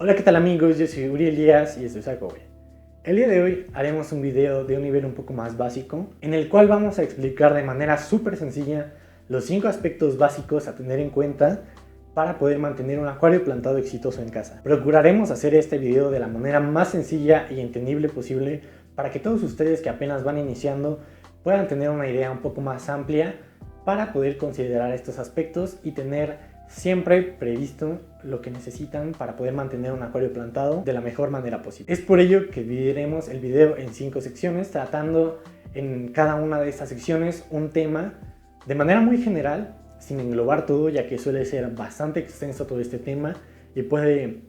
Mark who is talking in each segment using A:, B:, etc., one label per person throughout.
A: Hola, ¿qué tal amigos? Yo soy Uriel Díaz y esto es Aquaway. El día de hoy haremos un video de un nivel un poco más básico, en el cual vamos a explicar de manera súper sencilla los 5 aspectos básicos a tener en cuenta para poder mantener un acuario plantado exitoso en casa. Procuraremos hacer este video de la manera más sencilla y entendible posible para que todos ustedes que apenas van iniciando puedan tener una idea un poco más amplia para poder considerar estos aspectos y tener siempre previsto lo que necesitan para poder mantener un acuario plantado de la mejor manera posible. Es por ello que dividiremos el video en 5 secciones, tratando en cada una de estas secciones un tema de manera muy general, sin englobar todo, ya que suele ser bastante extenso todo este tema y puede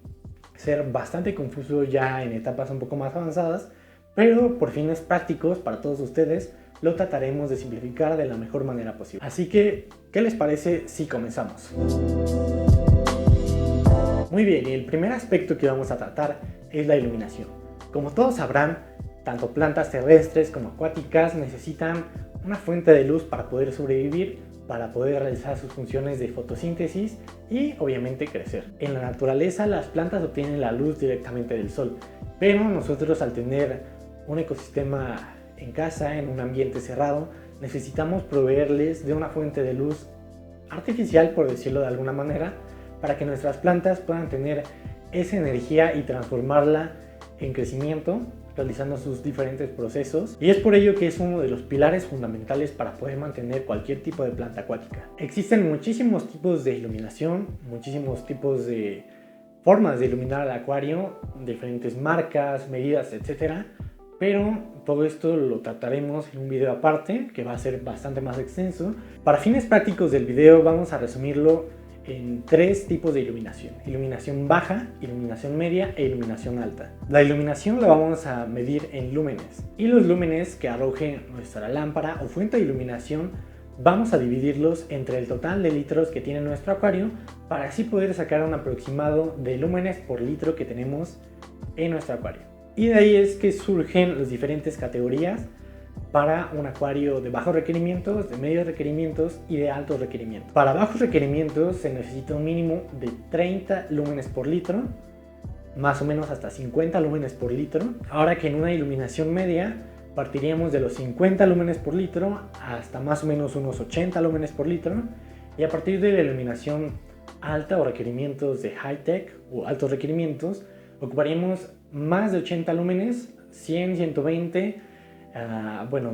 A: ser bastante confuso ya en etapas un poco más avanzadas, pero por fines prácticos para todos ustedes lo trataremos de simplificar de la mejor manera posible. Así que, ¿qué les parece si comenzamos? Muy bien, y el primer aspecto que vamos a tratar es la iluminación. Como todos sabrán, tanto plantas terrestres como acuáticas necesitan una fuente de luz para poder sobrevivir, para poder realizar sus funciones de fotosíntesis y obviamente crecer. En la naturaleza las plantas obtienen la luz directamente del sol, pero nosotros al tener un ecosistema en casa, en un ambiente cerrado, necesitamos proveerles de una fuente de luz artificial, por decirlo de alguna manera, para que nuestras plantas puedan tener esa energía y transformarla en crecimiento, realizando sus diferentes procesos, y es por ello que es uno de los pilares fundamentales para poder mantener cualquier tipo de planta acuática. Existen muchísimos tipos de iluminación, muchísimos tipos de formas de iluminar el acuario, diferentes marcas, medidas, etcétera, pero todo esto lo trataremos en un video aparte que va a ser bastante más extenso. Para fines prácticos del video vamos a resumirlo en 3 tipos de iluminación: iluminación baja, iluminación media e iluminación alta. La iluminación la vamos a medir en lúmenes, y los lúmenes que arroje nuestra lámpara o fuente de iluminación vamos a dividirlos entre el total de litros que tiene nuestro acuario para así poder sacar un aproximado de lúmenes por litro que tenemos en nuestro acuario. Y de ahí es que surgen las diferentes categorías para un acuario de bajos requerimientos, de medios requerimientos y de altos requerimientos. Para bajos requerimientos se necesita un mínimo de 30 lúmenes por litro, más o menos hasta 50 lúmenes por litro. Ahora que en una iluminación media partiríamos de los 50 lúmenes por litro hasta más o menos unos 80 lúmenes por litro, y a partir de la iluminación alta o requerimientos de high-tech o altos requerimientos ocuparíamos más de 80 lúmenes, 100, 120. Bueno,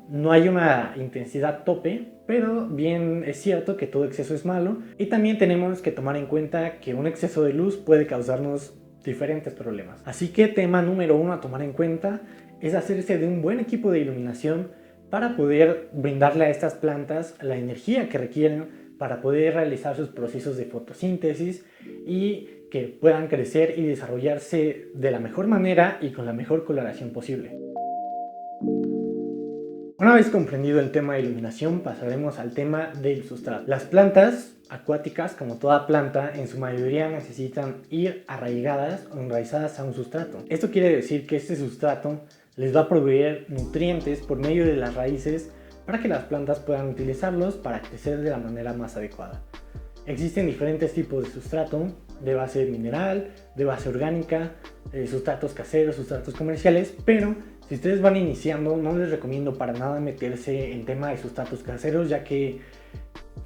A: no hay una intensidad tope, pero bien es cierto que todo exceso es malo, y también tenemos que tomar en cuenta que un exceso de luz puede causarnos diferentes problemas. Así que tema número 1 a tomar en cuenta es hacerse de un buen equipo de iluminación para poder brindarle a estas plantas la energía que requieren para poder realizar sus procesos de fotosíntesis y que puedan crecer y desarrollarse de la mejor manera y con la mejor coloración posible. Una vez comprendido el tema de iluminación, pasaremos al tema del sustrato. Las plantas acuáticas, como toda planta, en su mayoría necesitan ir arraigadas o enraizadas a un sustrato. Esto quiere decir que este sustrato les va a proveer nutrientes por medio de las raíces para que las plantas puedan utilizarlos para crecer de la manera más adecuada. Existen diferentes tipos de sustrato, de base mineral, de base orgánica, sustratos caseros, sustratos comerciales, pero si ustedes van iniciando no les recomiendo para nada meterse en tema de sustratos caseros, ya que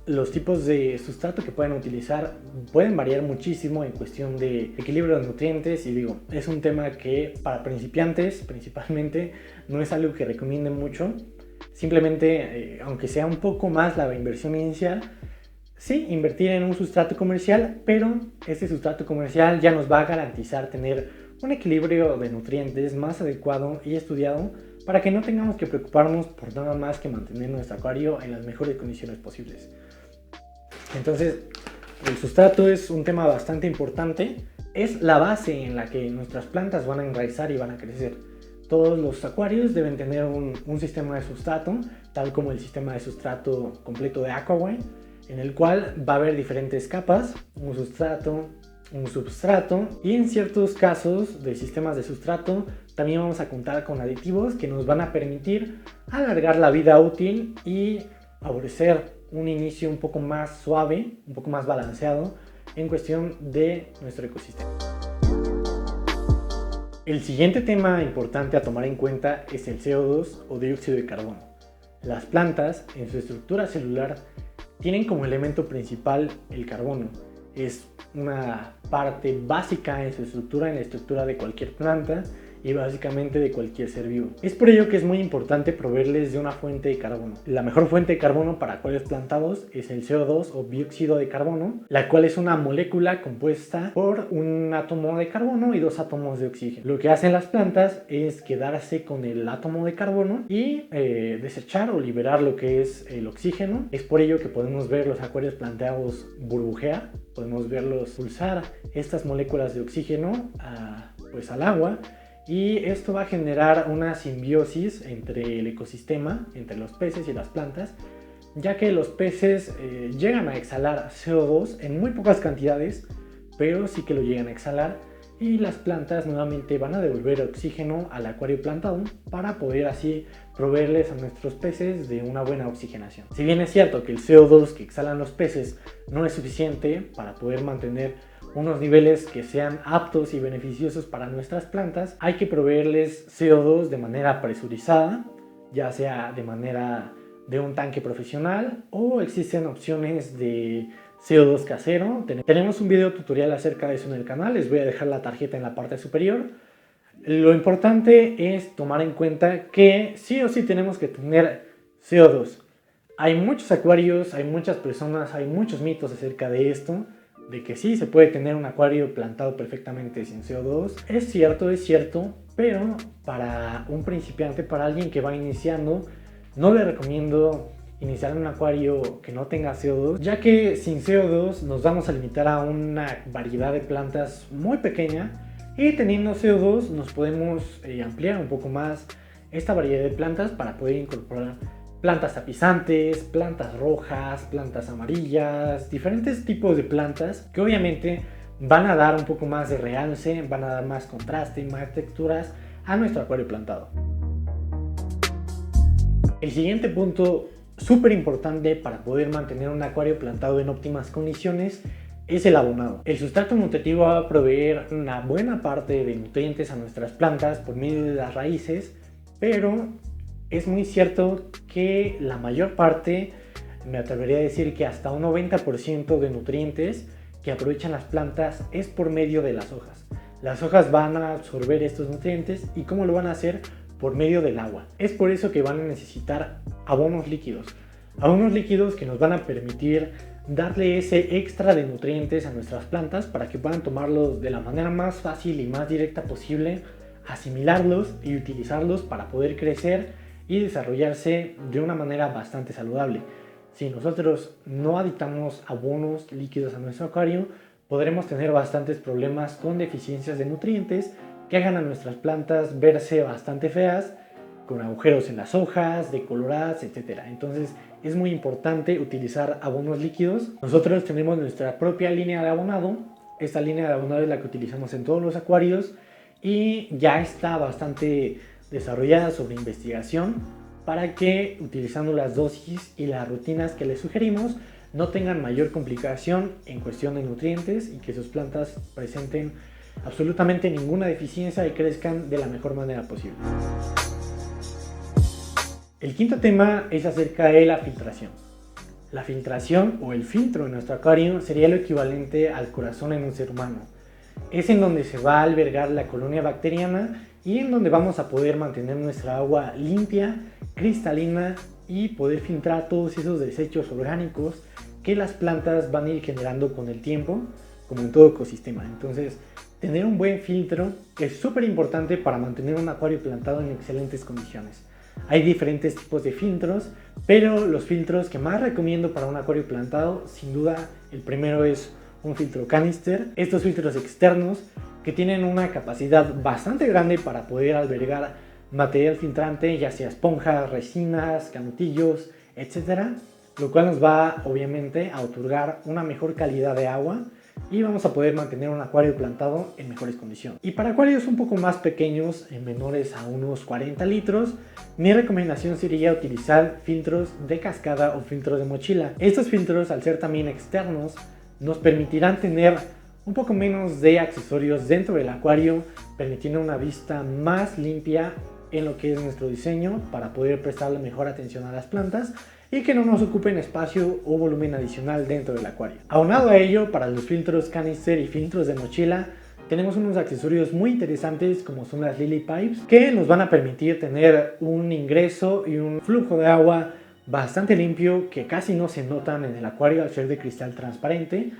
A: los tipos de sustrato que pueden utilizar pueden variar muchísimo en cuestión de equilibrio de nutrientes, y es un tema que para principiantes principalmente no es algo que recomienden mucho. Simplemente, aunque sea un poco más la inversión inicial, sí, invertir en un sustrato comercial, pero este sustrato comercial ya nos va a garantizar tener un equilibrio de nutrientes más adecuado y estudiado para que no tengamos que preocuparnos por nada más que mantener nuestro acuario en las mejores condiciones posibles. Entonces, el sustrato es un tema bastante importante, es la base en la que nuestras plantas van a enraizar y van a crecer. Todos los acuarios deben tener un sistema de sustrato, tal como el sistema de sustrato completo de Aquaway, en el cual va a haber diferentes capas, un sustrato, un substrato, y en ciertos casos de sistemas de sustrato también vamos a contar con aditivos que nos van a permitir alargar la vida útil y favorecer un inicio un poco más suave, un poco más balanceado en cuestión de nuestro ecosistema. El siguiente tema importante a tomar en cuenta es el CO2 o dióxido de carbono. Las plantas, en su estructura celular, tienen como elemento principal el carbono. Es una parte básica en su estructura, en la estructura de cualquier planta y básicamente de cualquier ser vivo. Es por ello que es muy importante proveerles de una fuente de carbono. La mejor fuente de carbono para acuarios plantados es el CO2 o dióxido de carbono, la cual es una molécula compuesta por un átomo de carbono y 2 átomos de oxígeno. Lo que hacen las plantas es quedarse con el átomo de carbono y desechar o liberar lo que es el oxígeno. Es por ello que podemos ver los acuarios plantados burbujear, podemos verlos pulsar estas moléculas de oxígeno al agua. Y esto va a generar una simbiosis entre el ecosistema, entre los peces y las plantas, ya que los peces llegan a exhalar CO2 en muy pocas cantidades, pero sí que lo llegan a exhalar, y las plantas nuevamente van a devolver oxígeno al acuario plantado para poder así proveerles a nuestros peces de una buena oxigenación. Si bien es cierto que el CO2 que exhalan los peces no es suficiente para poder mantener unos niveles que sean aptos y beneficiosos para nuestras plantas, hay que proveerles CO2 de manera presurizada, ya sea de manera de un tanque profesional o existen opciones de CO2 casero. Tenemos un video tutorial acerca de eso en el canal, les voy a dejar la tarjeta en la parte superior. Lo importante es tomar en cuenta que sí o sí tenemos que tener CO2. Hay muchos acuarios, hay muchas personas, hay muchos mitos acerca de esto, de que sí se puede tener un acuario plantado perfectamente sin CO2. Es cierto, pero para un principiante, para alguien que va iniciando, no le recomiendo iniciar un acuario que no tenga CO2, ya que sin CO2 nos vamos a limitar a una variedad de plantas muy pequeña, y teniendo CO2 nos podemos ampliar un poco más esta variedad de plantas para poder incorporar plantas tapizantes, plantas rojas, plantas amarillas, diferentes tipos de plantas que obviamente van a dar un poco más de realce, van a dar más contraste y más texturas a nuestro acuario plantado. El siguiente punto súper importante para poder mantener un acuario plantado en óptimas condiciones es el abonado. El sustrato nutritivo va a proveer una buena parte de nutrientes a nuestras plantas por medio de las raíces, pero es muy cierto que la mayor parte, me atrevería a decir que hasta un 90% de nutrientes que aprovechan las plantas es por medio de las hojas. Las hojas van a absorber estos nutrientes, y ¿cómo lo van a hacer? Por medio del agua. Es por eso que van a necesitar abonos líquidos que nos van a permitir darle ese extra de nutrientes a nuestras plantas para que puedan tomarlos de la manera más fácil y más directa posible, asimilarlos y utilizarlos para poder crecer y desarrollarse de una manera bastante saludable. Si nosotros no aditamos abonos líquidos a nuestro acuario, podremos tener bastantes problemas con deficiencias de nutrientes que hagan a nuestras plantas verse bastante feas, con agujeros en las hojas, decoloradas, etc. Entonces es muy importante utilizar abonos líquidos. Nosotros tenemos nuestra propia línea de abonado. Esta línea de abonado es la que utilizamos en todos los acuarios y ya está bastante desarrollada sobre investigación para que, utilizando las dosis y las rutinas que les sugerimos, no tengan mayor complicación en cuestión de nutrientes y que sus plantas presenten absolutamente ninguna deficiencia y crezcan de la mejor manera posible. El quinto tema es acerca de la filtración. La filtración o el filtro en nuestro acuario sería lo equivalente al corazón en un ser humano. Es en donde se va a albergar la colonia bacteriana y en donde vamos a poder mantener nuestra agua limpia, cristalina y poder filtrar todos esos desechos orgánicos que las plantas van a ir generando con el tiempo, como en todo ecosistema. Entonces, tener un buen filtro es súper importante para mantener un acuario plantado en excelentes condiciones. Hay diferentes tipos de filtros, pero los filtros que más recomiendo para un acuario plantado, sin duda, el primero es un filtro canister. Estos filtros externos que tienen una capacidad bastante grande para poder albergar material filtrante, ya sea esponjas, resinas, canutillos, etc. Lo cual nos va obviamente a otorgar una mejor calidad de agua y vamos a poder mantener un acuario plantado en mejores condiciones. Y para acuarios un poco más pequeños, menores a unos 40 litros, mi recomendación sería utilizar filtros de cascada o filtros de mochila. Estos filtros, al ser también externos, nos permitirán tener un poco menos de accesorios dentro del acuario, permitiendo una vista más limpia en lo que es nuestro diseño para poder prestarle mejor atención a las plantas y que no nos ocupen espacio o volumen adicional dentro del acuario. Aunado a ello, para los filtros canister y filtros de mochila, tenemos unos accesorios muy interesantes como son las Lily Pipes, que nos van a permitir tener un ingreso y un flujo de agua bastante limpio que casi no se notan en el acuario al ser de cristal transparente.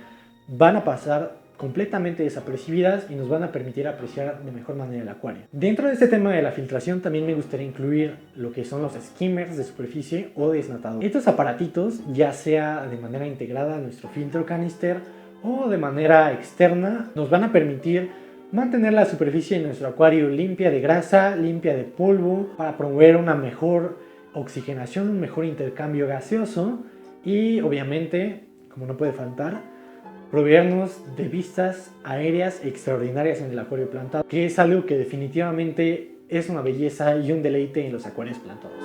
A: Van a pasar completamente desapercibidas y nos van a permitir apreciar de mejor manera el acuario. Dentro de este tema de la filtración también me gustaría incluir lo que son los skimmers de superficie o desnatadores. Estos aparatitos, ya sea de manera integrada a nuestro filtro canister o de manera externa, nos van a permitir mantener la superficie de nuestro acuario limpia de grasa, limpia de polvo, para promover una mejor oxigenación, un mejor intercambio gaseoso y obviamente, como no puede faltar, proveernos de vistas aéreas extraordinarias en el acuario plantado, que es algo que definitivamente es una belleza y un deleite en los acuarios plantados.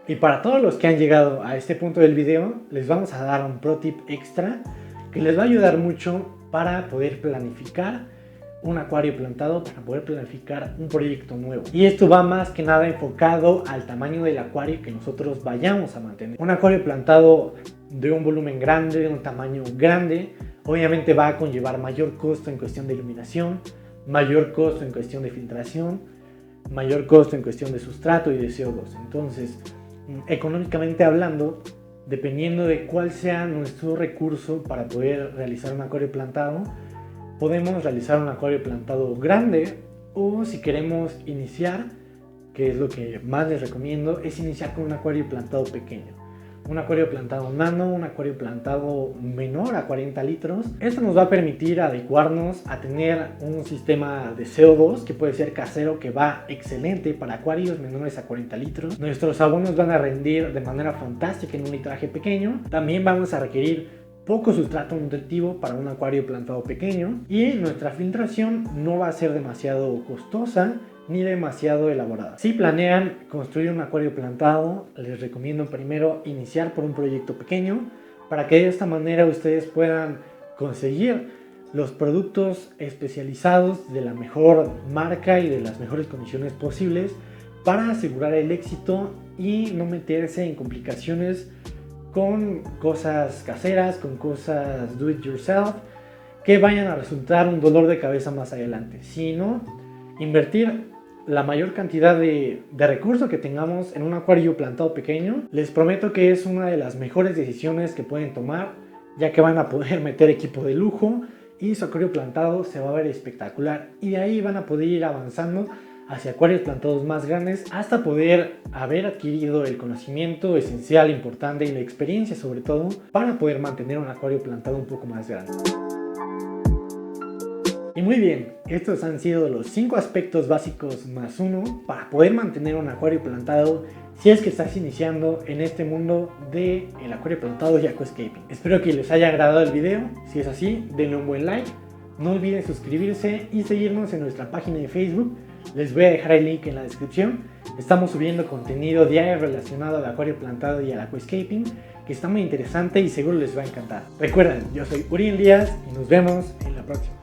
A: Y para todos los que han llegado a este punto del video, les vamos a dar un pro tip extra que les va a ayudar mucho para poder planificar un acuario plantado, para poder planificar un proyecto nuevo. Y esto va más que nada enfocado al tamaño del acuario que nosotros vayamos a mantener. Un acuario plantado de un volumen grande, de un tamaño grande, obviamente va a conllevar mayor costo en cuestión de iluminación, mayor costo en cuestión de filtración, mayor costo en cuestión de sustrato y de CO2. Entonces, económicamente hablando, dependiendo de cuál sea nuestro recurso para poder realizar un acuario plantado, podemos realizar un acuario plantado grande, o si queremos iniciar, que es lo que más les recomiendo, es iniciar con un acuario plantado pequeño. Un acuario plantado nano, un acuario plantado menor a 40 litros. Esto nos va a permitir adecuarnos a tener un sistema de CO2 que puede ser casero, que va excelente para acuarios menores a 40 litros. Nuestros abonos van a rendir de manera fantástica en un litraje pequeño. También vamos a requerir poco sustrato nutritivo para un acuario plantado pequeño, y nuestra filtración no va a ser demasiado costosa ni demasiado elaborada. Si planean construir un acuario plantado, les recomiendo primero iniciar por un proyecto pequeño, para que de esta manera ustedes puedan conseguir los productos especializados de la mejor marca y de las mejores condiciones posibles para asegurar el éxito y no meterse en complicaciones con cosas caseras, con cosas do it yourself, que vayan a resultar un dolor de cabeza más adelante, sino invertir la mayor cantidad de recursos que tengamos en un acuario plantado pequeño. Les prometo que es una de las mejores decisiones que pueden tomar, ya que van a poder meter equipo de lujo y su acuario plantado se va a ver espectacular, y de ahí van a poder ir avanzando hacia acuarios plantados más grandes hasta poder haber adquirido el conocimiento esencial, importante, y la experiencia sobre todo para poder mantener un acuario plantado un poco más grande. Y muy bien, estos han sido los 5 aspectos básicos más uno para poder mantener un acuario plantado si es que estás iniciando en este mundo del acuario plantado y aquascaping. Espero que les haya agradado el video. Si es así, denle un buen like. No olviden suscribirse y seguirnos en nuestra página de Facebook. Les voy a dejar el link en la descripción. Estamos subiendo contenido diario relacionado al acuario plantado y al aquascaping, que está muy interesante y seguro les va a encantar. Recuerden, yo soy Uriel Díaz y nos vemos en la próxima.